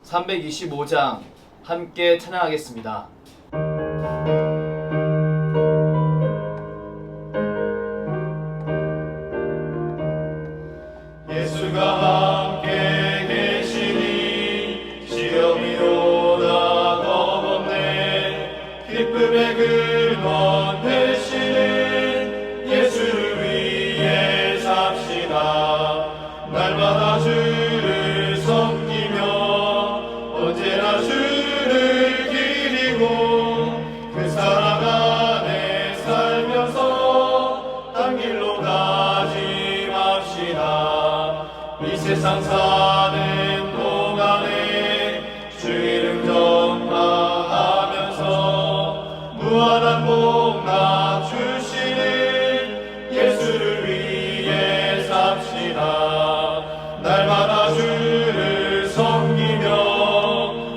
325장 함께 찬양하겠습니다. 예수가 함께 계시니 시험이로다 겁없네. 기쁨의 근원 되시는 예수를 위해 삽시다. 날마다 주를 섬기며 언제나 주를 기리고 그 사랑 안에 살면서 딴 길로 가지 맙시다. 이 세상 사는 동안에 주 이름 전파하면서 무한한 복락 주시는 예수를 위해 삽시다. 날마다 주를 섬기며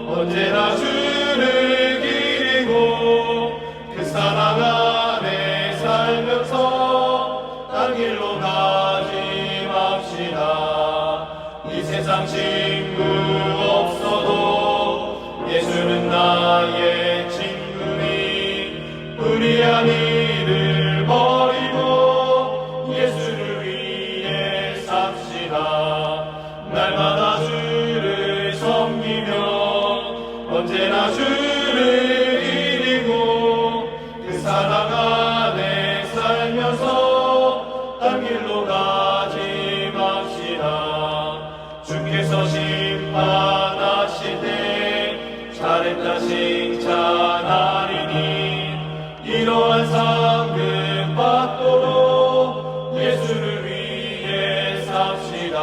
언제나 주를 기리고 그 사랑 안에 살면서 딴 길로 가지 맙시다. 이 세상 친구 없어도 예수는 나의 친구니 불의한 일을 버리고 예수를 위해 삽시다. 날마다 주를 섬기며 언제나 주를 기리고 그 사랑 안에 살면서 딴 길로 가지 맙시다. 주께서 심판하실 때 잘했다 칭찬하리니 이러한 상급 받도록 예수를 위해 삽시다.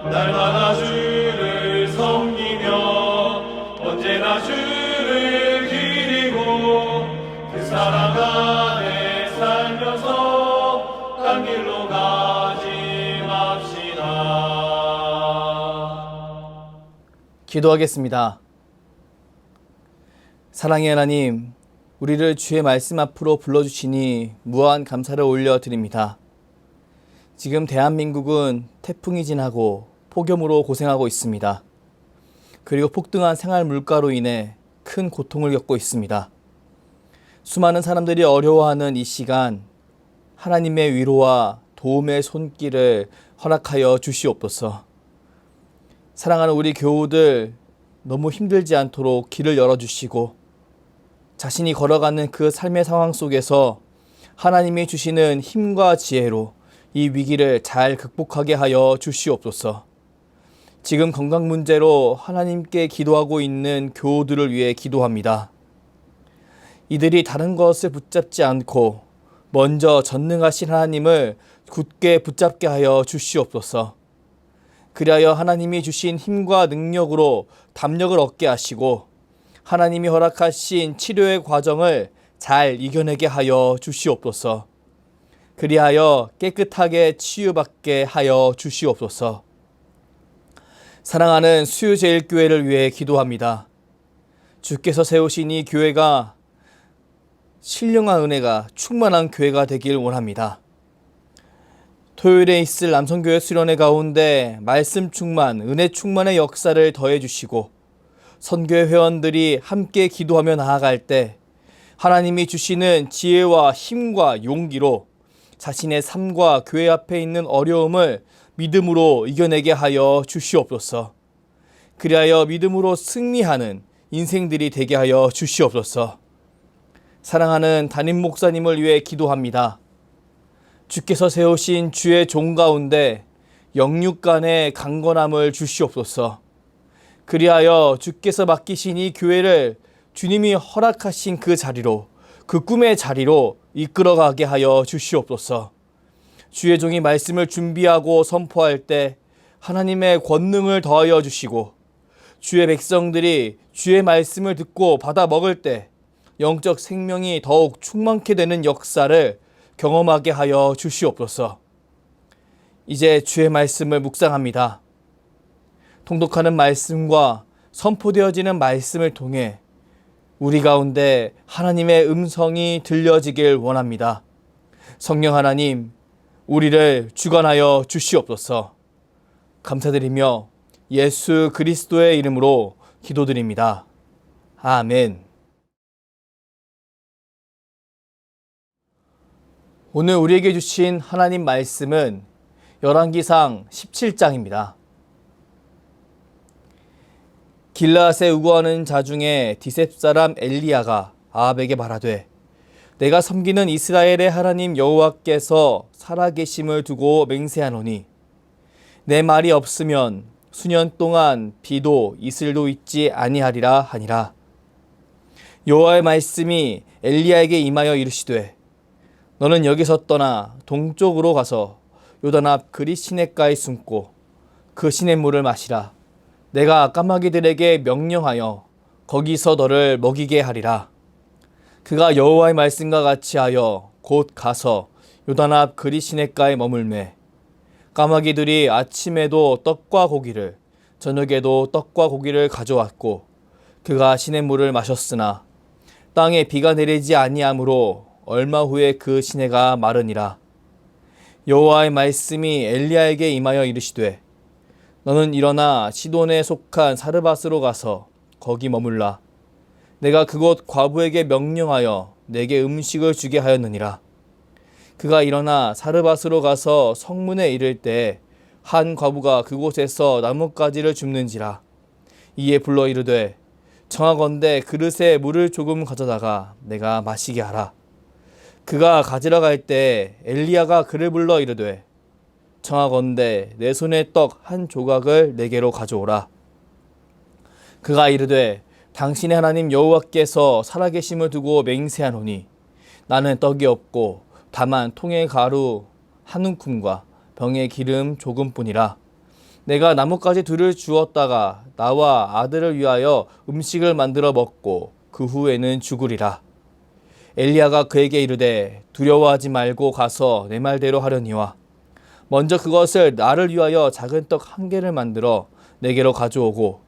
날마다 주를 섬기며 언제나 주를 기리고 그 사랑 안에 살면서 딴 길로 가지 맙시다. 기도하겠습니다. 사랑의 하나님, 우리를 주의 말씀 앞으로 불러주시니 무한 감사를 올려드립니다. 지금 대한민국은 태풍이 지나고 폭염으로 고생하고 있습니다. 그리고 폭등한 생활 물가로 인해 큰 고통을 겪고 있습니다. 수많은 사람들이 어려워하는 이 시간, 하나님의 위로와 도움의 손길을 허락하여 주시옵소서. 사랑하는 우리 교우들 너무 힘들지 않도록 길을 열어주시고 자신이 걸어가는 그 삶의 상황 속에서 하나님이 주시는 힘과 지혜로 이 위기를 잘 극복하게 하여 주시옵소서. 지금 건강 문제로 하나님께 기도하고 있는 교우들을 위해 기도합니다. 이들이 다른 것을 붙잡지 않고 먼저 전능하신 하나님을 굳게 붙잡게 하여 주시옵소서. 그리하여 하나님이 주신 힘과 능력으로 담력을 얻게 하시고 하나님이 허락하신 치료의 과정을 잘 이겨내게 하여 주시옵소서. 그리하여 깨끗하게 치유받게 하여 주시옵소서. 사랑하는 수유제일교회를 위해 기도합니다. 주께서 세우신 이 교회가 신령한 은혜가 충만한 교회가 되길 원합니다. 토요일에 있을 남성교회 수련회 가운데 말씀 충만, 은혜 충만의 역사를 더해 주시고 선교회 회원들이 함께 기도하며 나아갈 때 하나님이 주시는 지혜와 힘과 용기로 자신의 삶과 교회 앞에 있는 어려움을 믿음으로 이겨내게 하여 주시옵소서. 그리하여 믿음으로 승리하는 인생들이 되게 하여 주시옵소서. 사랑하는 담임 목사님을 위해 기도합니다. 주께서 세우신 주의 종 가운데 영육 간의 강건함을 주시옵소서. 그리하여 주께서 맡기신 이 교회를 주님이 허락하신 그 자리로, 그 꿈의 자리로 이끌어가게 하여 주시옵소서. 주의 종이 말씀을 준비하고 선포할 때 하나님의 권능을 더하여 주시고 주의 백성들이 주의 말씀을 듣고 받아 먹을 때 영적 생명이 더욱 충만케 되는 역사를 경험하게 하여 주시옵소서. 이제 주의 말씀을 묵상합니다. 통독하는 말씀과 선포되어지는 말씀을 통해 우리 가운데 하나님의 음성이 들려지길 원합니다. 성령 하나님, 우리를 주관하여 주시옵소서. 감사드리며 예수 그리스도의 이름으로 기도드립니다. 아멘. 오늘 우리에게 주신 하나님 말씀은 열왕기상 17장입니다. 길라앗에 우거하는 자 중에 디셉 사람 엘리야가 아합에게 말하되 내가 섬기는 이스라엘의 하나님 여호와께서 살아계심을 두고 맹세하노니 내 말이 없으면 수년 동안 비도 이슬도 있지 아니하리라 하니라. 여호와의 말씀이 엘리야에게 임하여 이르시되 너는 여기서 떠나 동쪽으로 가서 요단 앞 그릿 시냇가에 숨고 그 시냇물을 마시라. 내가 까마귀들에게 명령하여 거기서 너를 먹이게 하리라. 그가 여호와의 말씀과 같이 하여 곧 가서 요단 앞 그릿 시냇가에 머물매 까마귀들이 아침에도 떡과 고기를 저녁에도 떡과 고기를 가져왔고 그가 시냇물을 마셨으나 땅에 비가 내리지 아니하므로 얼마 후에 그 시내가 마르니라. 여호와의 말씀이 엘리야에게 임하여 이르시되 너는 일어나 시돈에 속한 사르밧으로 가서 거기 머물라. 내가 그곳 과부에게 명령하여 내게 음식을 주게 하였느니라. 그가 일어나 사르밧으로 가서 성문에 이를 때 한 과부가 그곳에서 나뭇가지를 줍는지라. 이에 불러 이르되 청하건대 그릇에 물을 조금 가져다가 내가 마시게 하라. 그가 가지러 갈 때 엘리야가 그를 불러 이르되 청하건대 내 손에 떡 한 조각을 내게로 가져오라. 그가 이르되 당신의 하나님 여호와께서 살아계심을 두고 맹세하노니 나는 떡이 없고 다만 통에 가루 한 움큼과 병에 기름 조금뿐이라. 내가 나뭇가지 둘을 주었다가 나와 아들을 위하여 음식을 만들어 먹고 그 후에는 죽으리라. 엘리야가 그에게 이르되 두려워하지 말고 가서 내 말대로 하려니와 먼저 그것을 나를 위하여 작은 떡 한 개를 만들어 내게로 가져오고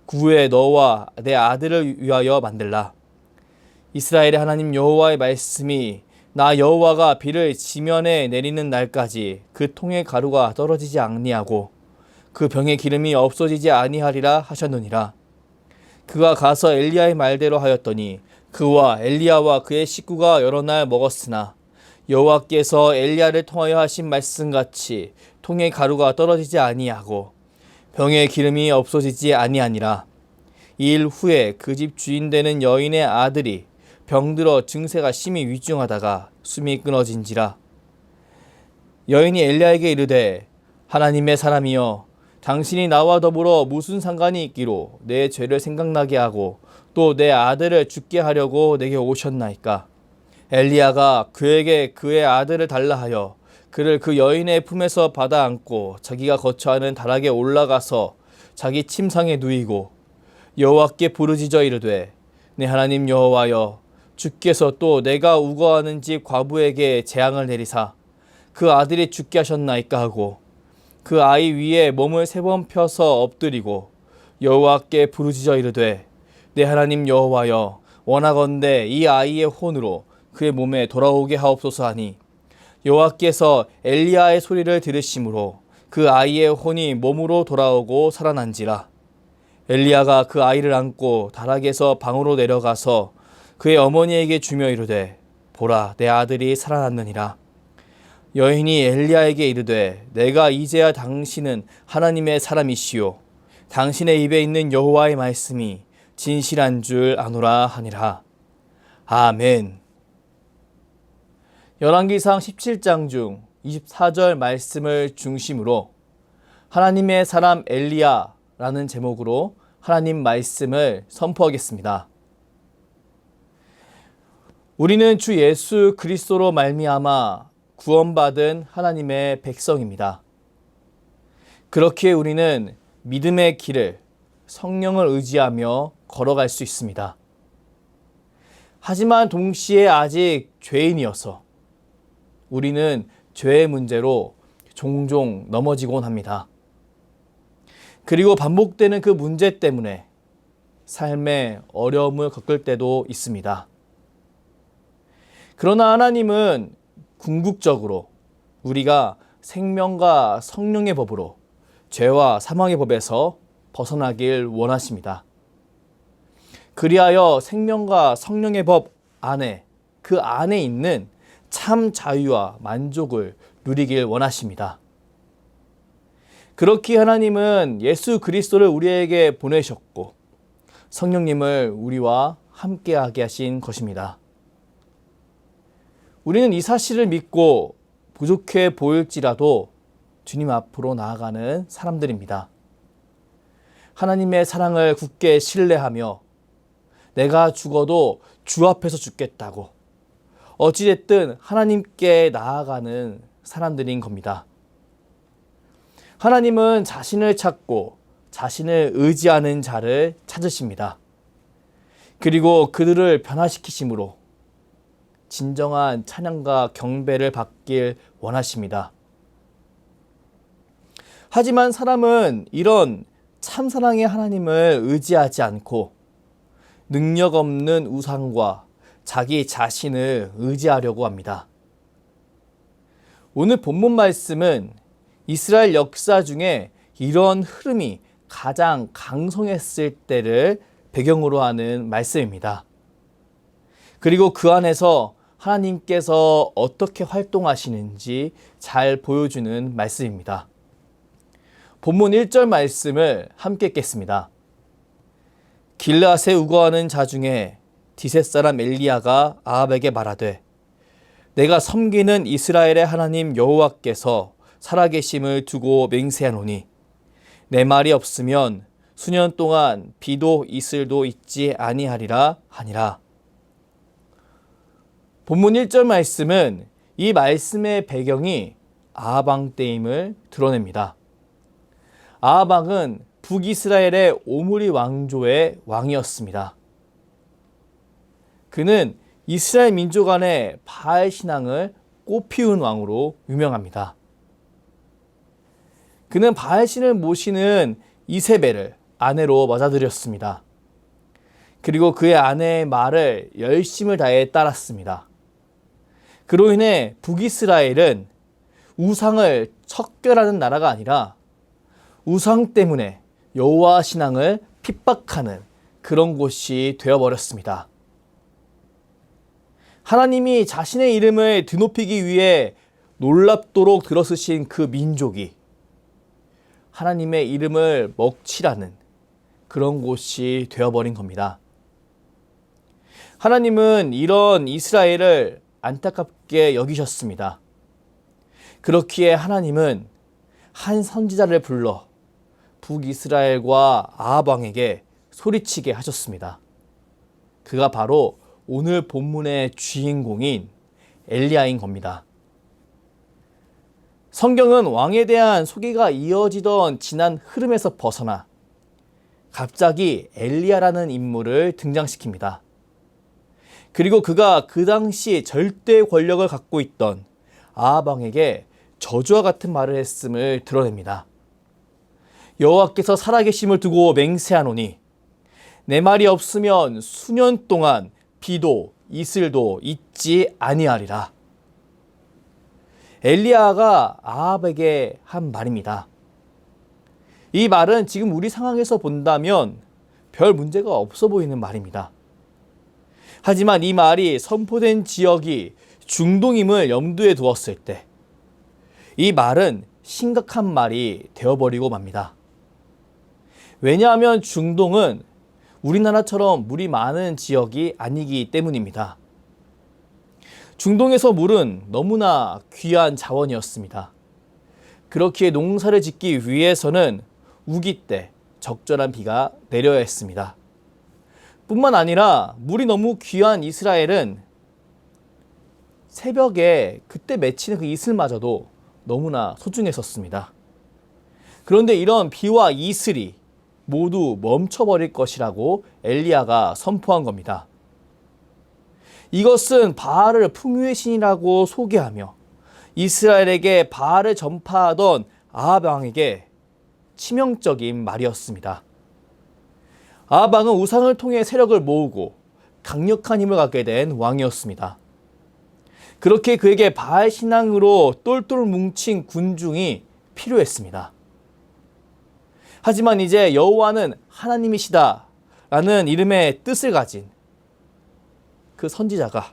그 후에 너와 내 아들을 위하여 만들라. 이스라엘의 하나님 여호와의 말씀이 나 여호와가 비를 지면에 내리는 날까지 그 통의 가루가 떨어지지 아니하고 그 병의 기름이 없어지지 아니하리라 하셨느니라. 그가 가서 엘리야의 말대로 하였더니 그와 엘리야와 그의 식구가 여러 날 먹었으나 여호와께서 엘리야를 통하여 하신 말씀같이 통의 가루가 떨어지지 아니하고 병의 기름이 없어지지 아니하니라. 이 일 후에 그 집 주인 되는 여인의 아들이 병들어 증세가 심히 위중하다가 숨이 끊어진지라. 여인이 엘리야에게 이르되 하나님의 사람이여 당신이 나와 더불어 무슨 상관이 있기로 내 죄를 생각나게 하고 또 내 아들을 죽게 하려고 내게 오셨나이까. 엘리야가 그에게 그의 아들을 달라 하여 그를 그 여인의 품에서 받아 안고 자기가 거처하는 다락에 올라가서 자기 침상에 누이고 여호와께 부르짖어 이르되 내 하나님 여호와여 주께서 또 내가 우거하는 집 과부에게 재앙을 내리사 그 아들이 죽게 하셨나이까 하고 그 아이 위에 몸을 3번 펴서 엎드리고 여호와께 부르짖어 이르되 내 하나님 여호와여 원하건대 이 아이의 혼으로 그의 몸에 돌아오게 하옵소서 하니 여호와께서 엘리야의 소리를 들으심으로 그 아이의 혼이 몸으로 돌아오고 살아난지라. 엘리야가 그 아이를 안고 다락에서 방으로 내려가서 그의 어머니에게 주며 이르되 보라 내 아들이 살아났느니라. 여인이 엘리야에게 이르되 내가 이제야 당신은 하나님의 사람이시오 당신의 입에 있는 여호와의 말씀이 진실한 줄 아노라 하니라. 아멘. 열왕기상 17장 중 24절 말씀을 중심으로 하나님의 사람 엘리야라는 제목으로 하나님 말씀을 선포하겠습니다. 우리는 주 예수 그리스도로 말미암아 구원받은 하나님의 백성입니다. 그렇기에 우리는 믿음의 길을 성령을 의지하며 걸어갈 수 있습니다. 하지만 동시에 아직 죄인이어서 우리는 죄의 문제로 종종 넘어지곤 합니다. 그리고 반복되는 그 문제 때문에 삶에 어려움을 겪을 때도 있습니다. 그러나 하나님은 궁극적으로 우리가 생명과 성령의 법으로 죄와 사망의 법에서 벗어나길 원하십니다. 그리하여 생명과 성령의 법 안에, 그 안에 있는 참 자유와 만족을 누리길 원하십니다. 그렇게 하나님은 예수 그리스도를 우리에게 보내셨고 성령님을 우리와 함께하게 하신 것입니다. 우리는 이 사실을 믿고 부족해 보일지라도 주님 앞으로 나아가는 사람들입니다. 하나님의 사랑을 굳게 신뢰하며 내가 죽어도 주 앞에서 죽겠다고 어찌됐든 하나님께 나아가는 사람들인 겁니다. 하나님은 자신을 찾고 자신을 의지하는 자를 찾으십니다. 그리고 그들을 변화시키심으로 진정한 찬양과 경배를 받길 원하십니다. 하지만 사람은 이런 참사랑의 하나님을 의지하지 않고 능력 없는 우상과 자기 자신을 의지하려고 합니다. 오늘 본문 말씀은 이스라엘 역사 중에 이런 흐름이 가장 강성했을 때를 배경으로 하는 말씀입니다. 그리고 그 안에서 하나님께서 어떻게 활동하시는지 잘 보여주는 말씀입니다. 본문 1절 말씀을 함께 읽겠습니다. 길르앗에 우거하는 자 중에 디셋 사람 엘리야가 아합에게 말하되 내가 섬기는 이스라엘의 하나님 여호와께서 살아계심을 두고 맹세하노니 내 말이 없으면 수년 동안 비도 이슬도 있지 아니하리라 하니라. 본문 1절 말씀은 이 말씀의 배경이 아합 왕 때임을 드러냅니다. 아합 왕은 북이스라엘의 오므리 왕조의 왕이었습니다. 그는 이스라엘 민족 안에 바알 신앙을 꽃피운 왕으로 유명합니다. 그는 바알 신을 모시는 이세벨을 아내로 맞아들였습니다. 그리고 그의 아내의 말을 열심을 다해 따랐습니다. 그로 인해 북이스라엘은 우상을 척결하는 나라가 아니라 우상 때문에 여호와 신앙을 핍박하는 그런 곳이 되어버렸습니다. 하나님이 자신의 이름을 드높이기 위해 놀랍도록 들어쓰신 그 민족이 하나님의 이름을 먹칠하는 그런 곳이 되어버린 겁니다. 하나님은 이런 이스라엘을 안타깝게 여기셨습니다. 그렇기에 하나님은 한 선지자를 불러 북이스라엘과 아합 왕에게 소리치게 하셨습니다. 그가 바로 오늘 본문의 주인공인 엘리야인 겁니다. 성경은 왕에 대한 소개가 이어지던 지난 흐름에서 벗어나 갑자기 엘리야라는 인물을 등장시킵니다. 그리고 그가 그 당시 절대 권력을 갖고 있던 아합 왕에게 저주와 같은 말을 했음을 드러냅니다. 여호와께서 살아계심을 두고 맹세하노니 내 말이 없으면 수년 동안 비도 이슬도 있지 아니하리라. 엘리야가 아합에게 한 말입니다. 이 말은 지금 우리 상황에서 본다면 별 문제가 없어 보이는 말입니다. 하지만 이 말이 선포된 지역이 중동임을 염두에 두었을 때 이 말은 심각한 말이 되어버리고 맙니다. 왜냐하면 중동은 우리나라처럼 물이 많은 지역이 아니기 때문입니다. 중동에서 물은 너무나 귀한 자원이었습니다. 그렇기에 농사를 짓기 위해서는 우기 때 적절한 비가 내려야 했습니다. 뿐만 아니라 물이 너무 귀한 이스라엘은 새벽에 그때 맺히는 그 이슬마저도 너무나 소중했었습니다. 그런데 이런 비와 이슬이 모두 멈춰버릴 것이라고 엘리야가 선포한 겁니다. 이것은 바알을 풍요의 신이라고 소개하며 이스라엘에게 바알을 전파하던 아합 왕에게 치명적인 말이었습니다. 아합 왕은 우상을 통해 세력을 모으고 강력한 힘을 갖게 된 왕이었습니다. 그렇게 그에게 바알 신앙으로 똘똘 뭉친 군중이 필요했습니다. 하지만 이제 여호와는 하나님이시다 라는 이름의 뜻을 가진 그 선지자가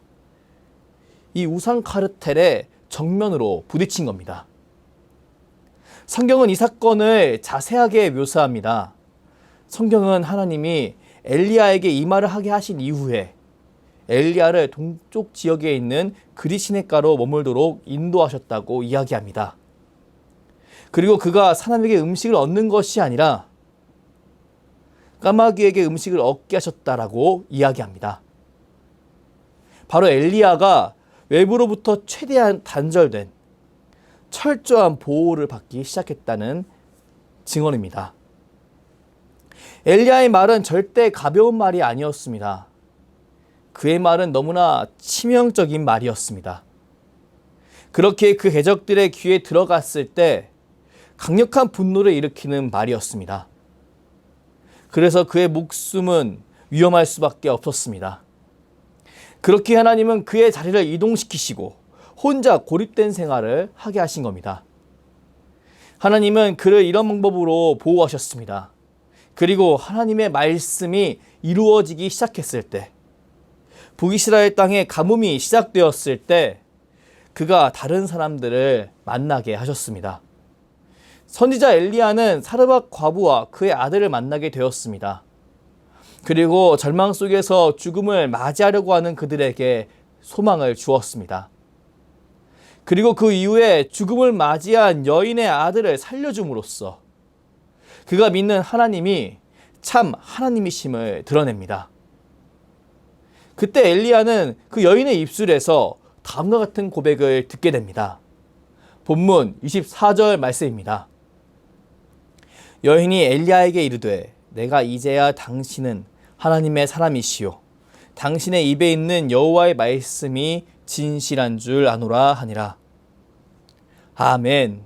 이 우상 카르텔의 정면으로 부딪힌 겁니다. 성경은 이 사건을 자세하게 묘사합니다. 성경은 하나님이 엘리야에게 이 말을 하게 하신 이후에 엘리야를 동쪽 지역에 있는 그리 시냇가로 머물도록 인도하셨다고 이야기합니다. 그리고 그가 사람에게 음식을 얻는 것이 아니라 까마귀에게 음식을 얻게 하셨다라고 이야기합니다. 바로 엘리야가 외부로부터 최대한 단절된 철저한 보호를 받기 시작했다는 증언입니다. 엘리야의 말은 절대 가벼운 말이 아니었습니다. 그의 말은 너무나 치명적인 말이었습니다. 그렇게 그 해적들의 귀에 들어갔을 때 강력한 분노를 일으키는 말이었습니다. 그래서 그의 목숨은 위험할 수밖에 없었습니다. 그렇게 하나님은 그의 자리를 이동시키시고 혼자 고립된 생활을 하게 하신 겁니다. 하나님은 그를 이런 방법으로 보호하셨습니다. 그리고 하나님의 말씀이 이루어지기 시작했을 때, 북이스라엘 땅에 가뭄이 시작되었을 때 그가 다른 사람들을 만나게 하셨습니다. 선지자 엘리야는 사르밧 과부와 그의 아들을 만나게 되었습니다. 그리고 절망 속에서 죽음을 맞이하려고 하는 그들에게 소망을 주었습니다. 그리고 그 이후에 죽음을 맞이한 여인의 아들을 살려줌으로써 그가 믿는 하나님이 참 하나님이심을 드러냅니다. 그때 엘리야는 그 여인의 입술에서 다음과 같은 고백을 듣게 됩니다. 본문 24절 말씀입니다. 여인이 엘리야에게 이르되 내가 이제야 당신은 하나님의 사람이시요 당신의 입에 있는 여호와의 말씀이 진실한 줄 아노라 하니라. 아멘.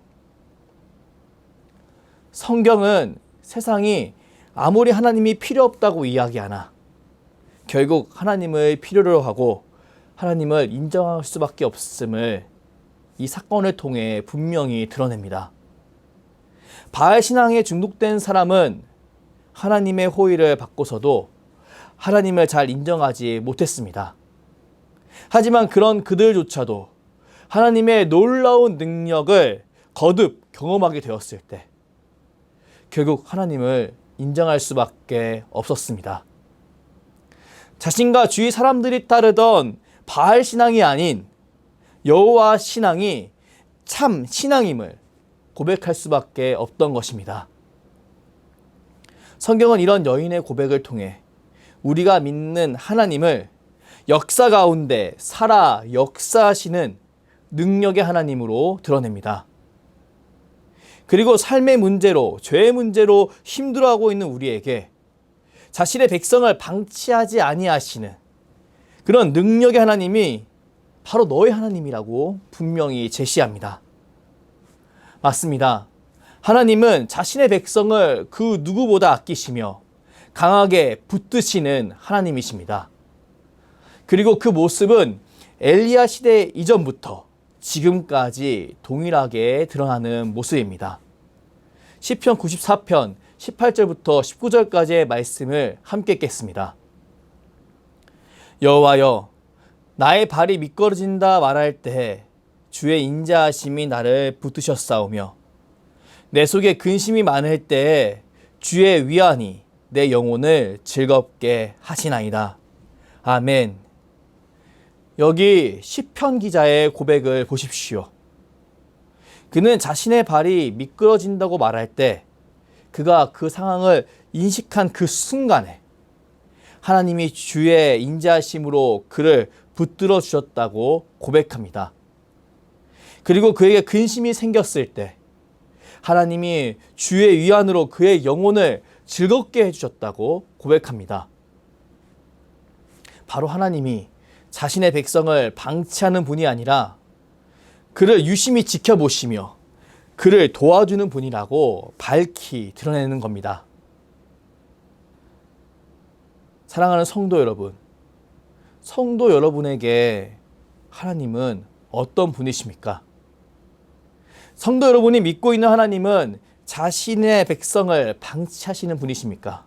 성경은 세상이 아무리 하나님이 필요 없다고 이야기하나 결국 하나님을 필요로 하고 하나님을 인정할 수밖에 없음을 이 사건을 통해 분명히 드러냅니다. 바알 신앙에 중독된 사람은 하나님의 호의를 받고서도 하나님을 잘 인정하지 못했습니다. 하지만 그런 그들조차도 하나님의 놀라운 능력을 거듭 경험하게 되었을 때 결국 하나님을 인정할 수밖에 없었습니다. 자신과 주위 사람들이 따르던 바알 신앙이 아닌 여호와 신앙이 참 신앙임을 고백할 수밖에 없던 것입니다. 성경은 이런 여인의 고백을 통해 우리가 믿는 하나님을 역사 가운데 살아 역사하시는 능력의 하나님으로 드러냅니다. 그리고 삶의 문제로, 죄의 문제로 힘들어하고 있는 우리에게 자신의 백성을 방치하지 아니하시는 그런 능력의 하나님이 바로 너의 하나님이라고 분명히 제시합니다. 맞습니다. 하나님은 자신의 백성을 그 누구보다 아끼시며 강하게 붙드시는 하나님이십니다. 그리고 그 모습은 엘리야 시대 이전부터 지금까지 동일하게 드러나는 모습입니다. 시편 94편 18절부터 19절까지의 말씀을 함께 읽겠습니다. 여호와여, 나의 발이 미끄러진다 말할 때 주의 인자하심이 나를 붙드셨사오며 내 속에 근심이 많을 때에 주의 위안이 내 영혼을 즐겁게 하시나이다. 아멘. 여기 시편 기자의 고백을 보십시오. 그는 자신의 발이 미끄러진다고 말할 때 그가 그 상황을 인식한 그 순간에 하나님이 주의 인자하심으로 그를 붙들어 주셨다고 고백합니다. 그리고 그에게 근심이 생겼을 때 하나님이 주의 위안으로 그의 영혼을 즐겁게 해주셨다고 고백합니다. 바로 하나님이 자신의 백성을 방치하는 분이 아니라 그를 유심히 지켜보시며 그를 도와주는 분이라고 밝히 드러내는 겁니다. 사랑하는 성도 여러분, 성도 여러분에게 하나님은 어떤 분이십니까? 성도 여러분이 믿고 있는 하나님은 자신의 백성을 방치하시는 분이십니까?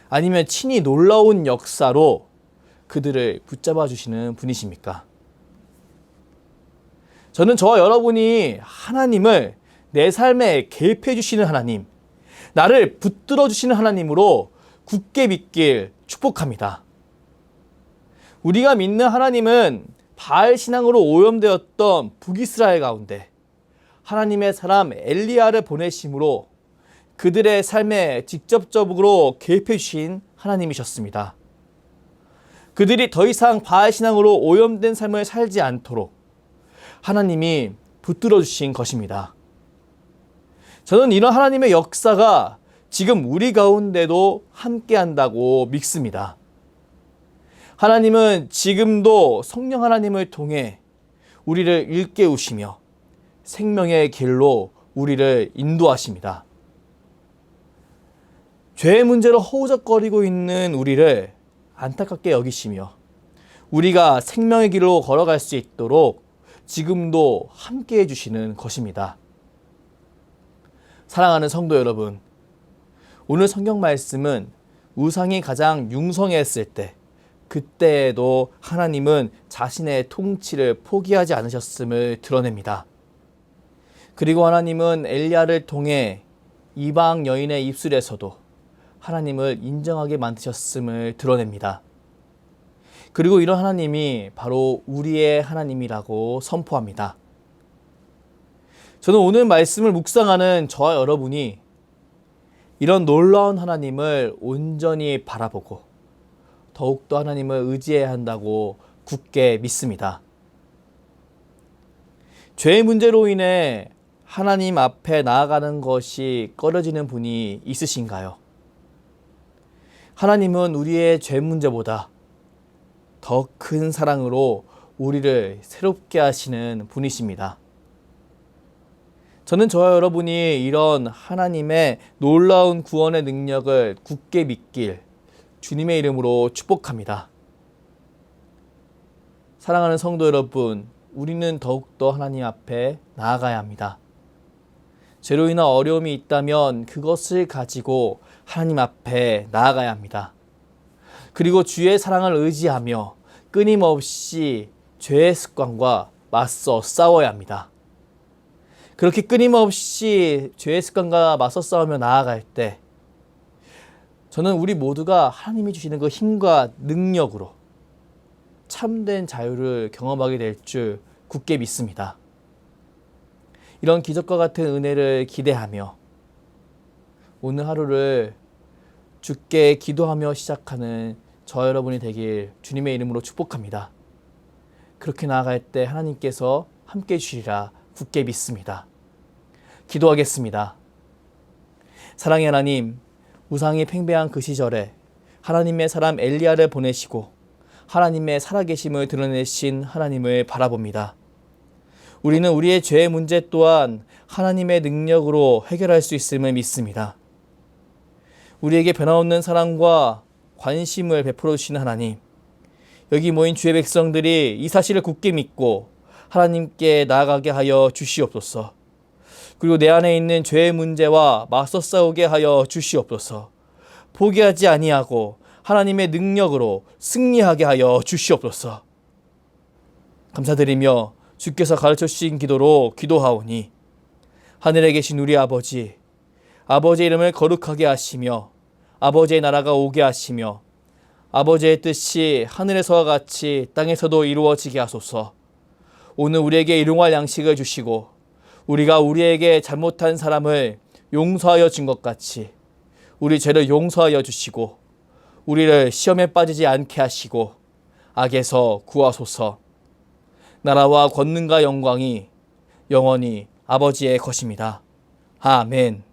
아니면 친히 놀라운 역사로 그들을 붙잡아 주시는 분이십니까? 저는 저와 여러분이 하나님을 내 삶에 개입해 주시는 하나님, 나를 붙들어 주시는 하나님으로 굳게 믿길 축복합니다. 우리가 믿는 하나님은 바알 신앙으로 오염되었던 북이스라엘 가운데 하나님의 사람 엘리야를 보내심으로 그들의 삶에 직접적으로 개입해 주신 하나님이셨습니다. 그들이 더 이상 바알 신앙으로 오염된 삶을 살지 않도록 하나님이 붙들어 주신 것입니다. 저는 이런 하나님의 역사가 지금 우리 가운데도 함께 한다고 믿습니다. 하나님은 지금도 성령 하나님을 통해 우리를 일깨우시며 생명의 길로 우리를 인도하십니다. 죄의 문제로 허우적거리고 있는 우리를 안타깝게 여기시며 우리가 생명의 길로 걸어갈 수 있도록 지금도 함께 해주시는 것입니다. 사랑하는 성도 여러분, 오늘 성경 말씀은 우상이 가장 융성했을 때 그때에도 하나님은 자신의 통치를 포기하지 않으셨음을 드러냅니다. 그리고 하나님은 엘리야를 통해 이방 여인의 입술에서도 하나님을 인정하게 만드셨음을 드러냅니다. 그리고 이런 하나님이 바로 우리의 하나님이라고 선포합니다. 저는 오늘 말씀을 묵상하는 저와 여러분이 이런 놀라운 하나님을 온전히 바라보고 더욱더 하나님을 의지해야 한다고 굳게 믿습니다. 죄의 문제로 인해 하나님 앞에 나아가는 것이 꺼려지는 분이 있으신가요? 하나님은 우리의 죄 문제보다 더 큰 사랑으로 우리를 새롭게 하시는 분이십니다. 저는 저와 여러분이 이런 하나님의 놀라운 구원의 능력을 굳게 믿길 주님의 이름으로 축복합니다. 사랑하는 성도 여러분, 우리는 더욱더 하나님 앞에 나아가야 합니다. 죄로 인한 어려움이 있다면 그것을 가지고 하나님 앞에 나아가야 합니다. 그리고 주의 사랑을 의지하며 끊임없이 죄의 습관과 맞서 싸워야 합니다. 그렇게 끊임없이 죄의 습관과 맞서 싸우며 나아갈 때 저는 우리 모두가 하나님이 주시는 그 힘과 능력으로 참된 자유를 경험하게 될 줄 굳게 믿습니다. 이런 기적과 같은 은혜를 기대하며 오늘 하루를 주께 기도하며 시작하는 저 여러분이 되길 주님의 이름으로 축복합니다. 그렇게 나아갈 때 하나님께서 함께 해주시리라 굳게 믿습니다. 기도하겠습니다. 사랑의 하나님, 우상이 팽배한 그 시절에 하나님의 사람 엘리야를 보내시고 하나님의 살아계심을 드러내신 하나님을 바라봅니다. 우리는 우리의 죄의 문제 또한 하나님의 능력으로 해결할 수 있음을 믿습니다. 우리에게 변함없는 사랑과 관심을 베풀어 주시는 하나님, 여기 모인 주의 백성들이 이 사실을 굳게 믿고 하나님께 나아가게 하여 주시옵소서. 그리고 내 안에 있는 죄의 문제와 맞서 싸우게 하여 주시옵소서. 포기하지 아니하고 하나님의 능력으로 승리하게 하여 주시옵소서. 감사드리며 주께서 가르쳐 주신 기도로 기도하오니 하늘에 계신 우리 아버지, 아버지의 이름을 거룩하게 하시며 아버지의 나라가 오게 하시며 아버지의 뜻이 하늘에서와 같이 땅에서도 이루어지게 하소서. 오늘 우리에게 일용할 양식을 주시고 우리가 우리에게 잘못한 사람을 용서하여 준 것 같이 우리 죄를 용서하여 주시고 우리를 시험에 빠지지 않게 하시고 악에서 구하소서. 나라와 권능과 영광이 영원히 아버지의 것입니다. 아멘.